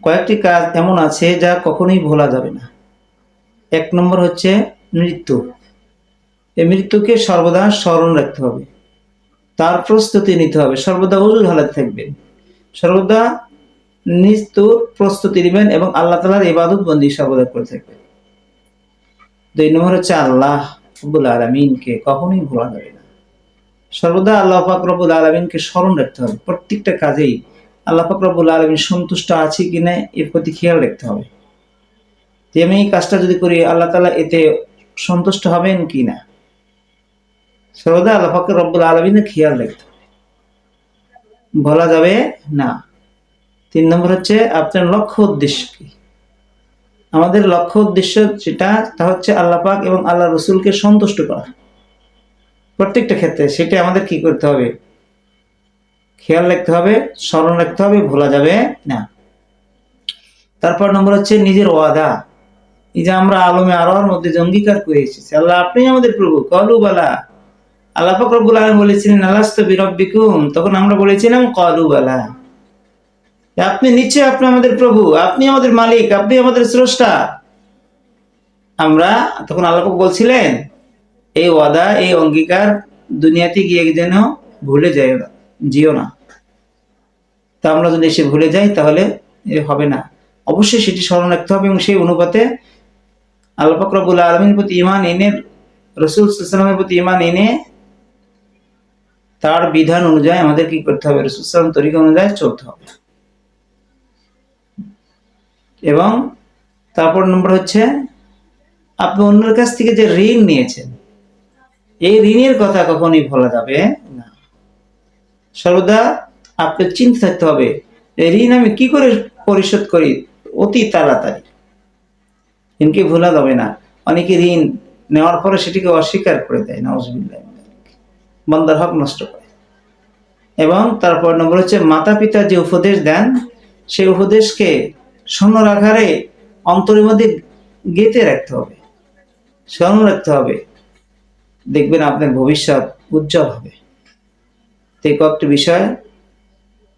কয়েকটি কাজ এমন আছে যা কখনোই ভোলা যাবে না। এক নম্বর হচ্ছে মৃত্যু। এই মৃত্যুকে সর্বদা স্মরণ রাখতে হবে, তার প্রস্তুতি নিতে হবে, সর্বদা ওযুর হালাত থাকবেন, সর্বদা মৃত্যুর প্রস্তুতি নেবেন এবং আল্লাহ তাআলার ইবাদত বন্দেগী সর্বদা করে থাকবেন। দুই নম্বর হচ্ছে আল্লাহ রব্বুল আলামিনকে কখনোই ভোলা যাবে না। সর্বদা আল্লাহ পাক রব্বুল আলামিনকে স্মরণ রাখতে হবে। প্রত্যেকটা কাজেই আল্লাহ পাক রব্বুল আলামিন সন্তুষ্ট আছে কিনা এর প্রতি খেয়াল রাখতে হবে। যে আমি এই কাজটা যদি করি আল্লাহ তাআলা এতে সন্তুষ্ট হবেন কিনা, সর্বদা আল্লাহ পাক রব্বুল আলামিনের খেয়াল রাখতে হবে, ভোলা যাবে না। 3 নম্বর হচ্ছে আপনার লক্ষ্য উদ্দেশ্য কি। আমাদের লক্ষ্য উদ্দেশ্য যেটা তা হচ্ছে আল্লাহ পাক এবং আল্লাহ রসুলকে সন্তুষ্ট করা। প্রত্যেকটা ক্ষেত্রে সেটা আমাদের কি করতে হবে, খেয়াল রাখতে হবে, স্মরণ রাখতে হবে, ভোলা যাবে না। তারপর নম্বর হচ্ছে নিজের ওয়াদা। এই যে আমরা আলমে আরওয়ার মধ্যে যে অঙ্গীকার করে এসেছি, আল্লাহ আপনি আমাদের প্রভু, ক্বালু বালা। আল্লাহ পাক রব্বুল আলামিন বলেছিলেন আলাস্তু বিরাব্বিকুম, তখন আমরা বলেছিলাম ক্বালু বালা, আপনি নিশ্চয়ই আপনি আমাদের প্রভু, আপনি আমাদের মালিক, আপনি আমাদের স্রষ্টা। আমরা তখন আল্লাহ পাক বলছিলেন এই ওয়াদা, এই অঙ্গীকার দুনিয়াতে গিয়ে যেন ভুলে যেও না। তা আমরা যদি এসে ভুলে যাই তাহলে হবে না। অবশ্যই সেটি স্মরণ রাখতে হবে এবং সেই অনুপাতে আল্লাহ পাক রব্বুল আলামিনের প্রতি ঈমান এনে, রাসূল সাল্লাল্লাহু আলাইহি ওয়াসাল্লামের প্রতি ঈমান এনে তার বিধান অনুযায়ী আমাদের কি করতে হবে, রাসূল সাল্লাল্লাহু আলাইহি ওয়াসাল্লাম তরিকা অনুযায়ী চলতে হবে। এবং তারপর নম্বর হচ্ছে আপনি অন্যের কাছ থেকে যে ঋণ নিয়েছেন, এই ঋণের কথা কখনোই ভোলা যাবে না। সর্বদা আপনার চিন্তা থাকতে হবে এই ঋণ আমি কি করে পরিশোধ করি অতি তাড়াতাড়ি। ঋণকে ভোলা যাবে না। অনেকে ঋণ নেওয়ার পরে সেটিকে অস্বীকার করে দেয়, নাউযুবিল্লাহ, বান্দার হক নষ্ট করে। এবং তারপর নম্বর হচ্ছে মাতা পিতা যে উপদেশ দেন সেই উপদেশকে স্মরণ আকারে অন্তরের মধ্যে গেঁথে রাখতে হবে, স্মরণ রাখতে হবে। দেখবেন আপনার ভবিষ্যৎ উজ্জ্বল হবে। এই কয়েকটি বিষয়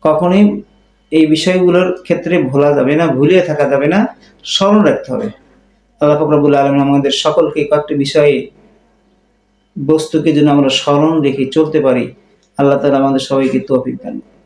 কখনোই এই বিষয়গুলোর ক্ষেত্রে ভোলা যাবে না, ভুলিয়ে থাকা যাবে না, স্মরণ রাখতে হবে। আল্লাহ পাক রব্বুল আলামিন আমাদের সকলকে এই কয়েকটি বিষয়ে বস্তুকে যেন আমরা স্মরণ রেখে চলতে পারি, আল্লাহ তাআলা আমাদের সবাইকে তৌফিক দান করুন।